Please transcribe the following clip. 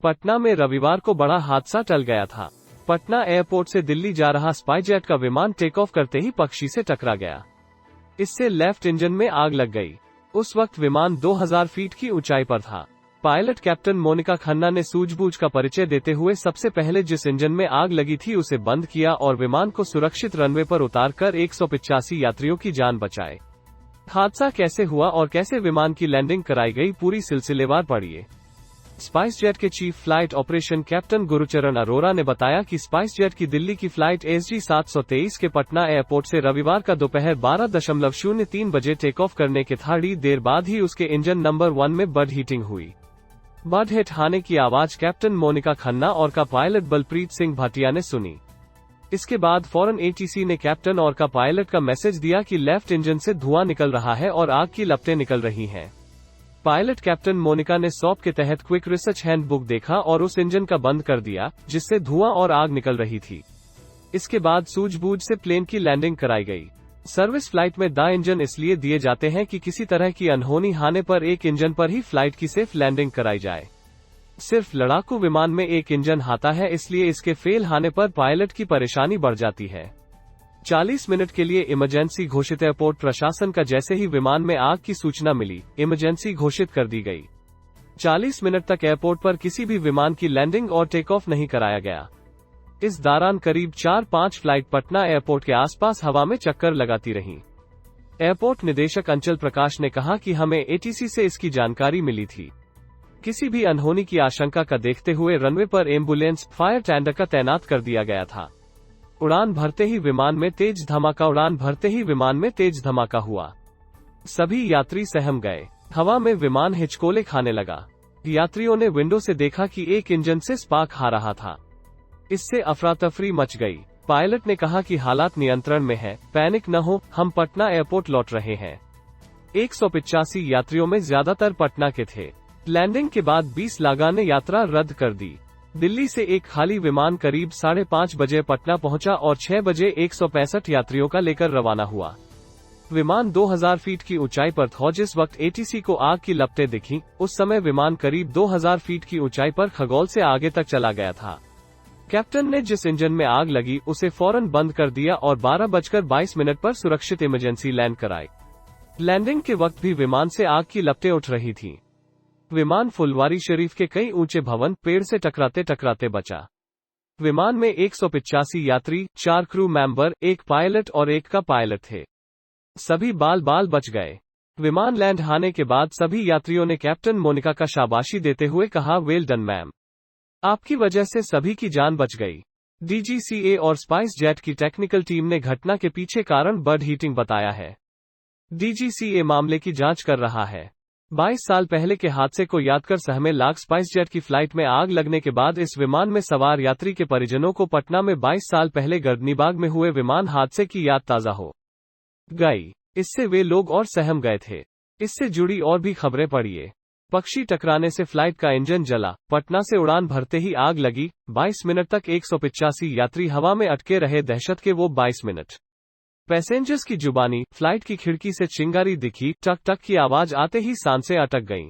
पटना में रविवार को बड़ा हादसा टल गया था। पटना एयरपोर्ट से दिल्ली जा रहा स्पाइसजेट का विमान टेक ऑफ करते ही पक्षी से टकरा गया। इससे लेफ्ट इंजन में आग लग गई। उस वक्त विमान 2000 फीट की ऊंचाई पर था। पायलट कैप्टन मोनिका खन्ना ने सूझबूझ का परिचय देते हुए सबसे पहले जिस इंजन में आग लगी थी उसे बंद किया और विमान को सुरक्षित रनवे पर उतारकर 185 यात्रियों की जान बचाई। हादसा कैसे हुआ और कैसे विमान की लैंडिंग कराई गई, पूरी सिलसिलेवार पढ़िए। स्पाइसजेट के chief flight operation captain Gurcharan Arora ने बताया कि स्पाइसजेट की दिल्ली की फ्लाइट SG 723 के पटना एयरपोर्ट से रविवार का दोपहर 12:03 बजे टेक ऑफ करने के थोड़ी देर बाद ही उसके इंजन नंबर 1 में बड हीटिंग हुई। बड हिट होने की आवाज कैप्टन मोनिका खन्ना और का पायलट बलप्रीत सिंह भाटिया ने सुनी। इसके बाद फौरन ATC ने कैप्टन और का पायलट का मैसेज दिया कि लेफ्ट इंजन से धुआं निकल रहा है और आग की लपटें निकल रही हैं। पायलट कैप्टन मोनिका ने सॉप के तहत क्विक रिसर्च हैंडबुक देखा और उस इंजन का बंद कर दिया जिससे धुआं और आग निकल रही थी। इसके बाद सूझबूझ से प्लेन की लैंडिंग कराई गई। सर्विस फ्लाइट में 2 इंजन इसलिए दिए जाते हैं कि किसी तरह की अनहोनी होने पर एक इंजन पर ही फ्लाइट की सेफ लैंडिंग कराई जाए। सिर्फ लड़ाकू विमान में एक इंजन आता है, इसलिए इसके फेल होने पर पायलट की परेशानी बढ़ जाती है। 40 मिनट के लिए इमरजेंसी घोषित। एयरपोर्ट प्रशासन का जैसे ही विमान में आग की सूचना मिली, इमरजेंसी घोषित कर दी गई। 40 मिनट तक एयरपोर्ट पर किसी भी विमान की लैंडिंग और टेक ऑफ नहीं कराया गया। इस दौरान करीब 4-5 फ्लाइट पटना एयरपोर्ट के आसपास हवा में चक्कर लगाती रहीं। एयरपोर्ट निदेशक अंचल प्रकाश ने कहा कि हमें ATC से इसकी जानकारी मिली थी। किसी भी अनहोनी की आशंका का देखते हुए रनवे पर एम्बुलेंस, फायर टेंडर का तैनात कर दिया गया था। उड़ान भरते ही विमान में तेज धमाका हुआ। सभी यात्री सहम गए। हवा में विमान हिचकोले खाने लगा। यात्रियों ने विंडो से देखा कि एक इंजन से स्पार्क आ रहा था। इससे अफरा तफरी मच गई। पायलट ने कहा कि हालात नियंत्रण में है, पैनिक न हो, हम पटना एयरपोर्ट लौट रहे हैं। 185 यात्रियों में ज्यादातर पटना के थे। लैंडिंग के बाद 20 लोगों ने यात्रा रद्द कर दी। दिल्ली से एक खाली विमान करीब 5:30 बजे पटना पहुंचा और 6 बजे 165 यात्रियों का लेकर रवाना हुआ। विमान 2000 फीट की ऊंचाई पर था। जिस वक्त ATC को आग की लपटें दिखीं, उस समय विमान करीब 2000 फीट की ऊंचाई पर खगोल से आगे तक चला गया था। कैप्टन ने जिस इंजन में आग लगी उसे फौरन बंद कर दिया और 12:22 पर सुरक्षित इमरजेंसी लैंड कराई। लैंडिंग के वक्त भी विमान से आग की लपटें उठ रही थीं। विमान फुलवारी शरीफ के कई ऊंचे भवन, पेड़ से टकराते बचा। विमान में 185 यात्री, 4 क्रू मेंबर, 1 पायलट और 1 का पायलट थे। सभी बाल बच गए। विमान लैंड होने के बाद सभी यात्रियों ने कैप्टन मोनिका का शाबाशी देते हुए कहा, वेल डन मैम, आपकी वजह से सभी की जान बच गई। DGCA और स्पाइसजेट की टेक्निकल टीम ने घटना के पीछे कारण बड हीटिंग बताया है। DGCA मामले की जांच कर रहा है। 22 साल पहले के हादसे को याद कर सहमे लाख। स्पाइसजेट की फ्लाइट में आग लगने के बाद इस विमान में सवार यात्री के परिजनों को पटना में 22 साल पहले गर्दनीबाग में हुए विमान हादसे की याद ताजा हो गई। इससे वे लोग और सहम गए थे। इससे जुड़ी और भी खबरें पढ़िए। पक्षी टकराने से फ्लाइट का इंजन जला, पटना से उड़ान भरते ही आग लगी, 22 मिनट तक 185 यात्री हवा में अटके रहे, दहशत के वो 22 मिनट। पैसेंजर्स की जुबानी, फ्लाइट की खिड़की से चिंगारी दिखी, टक टक की आवाज आते ही सांसें अटक गईं।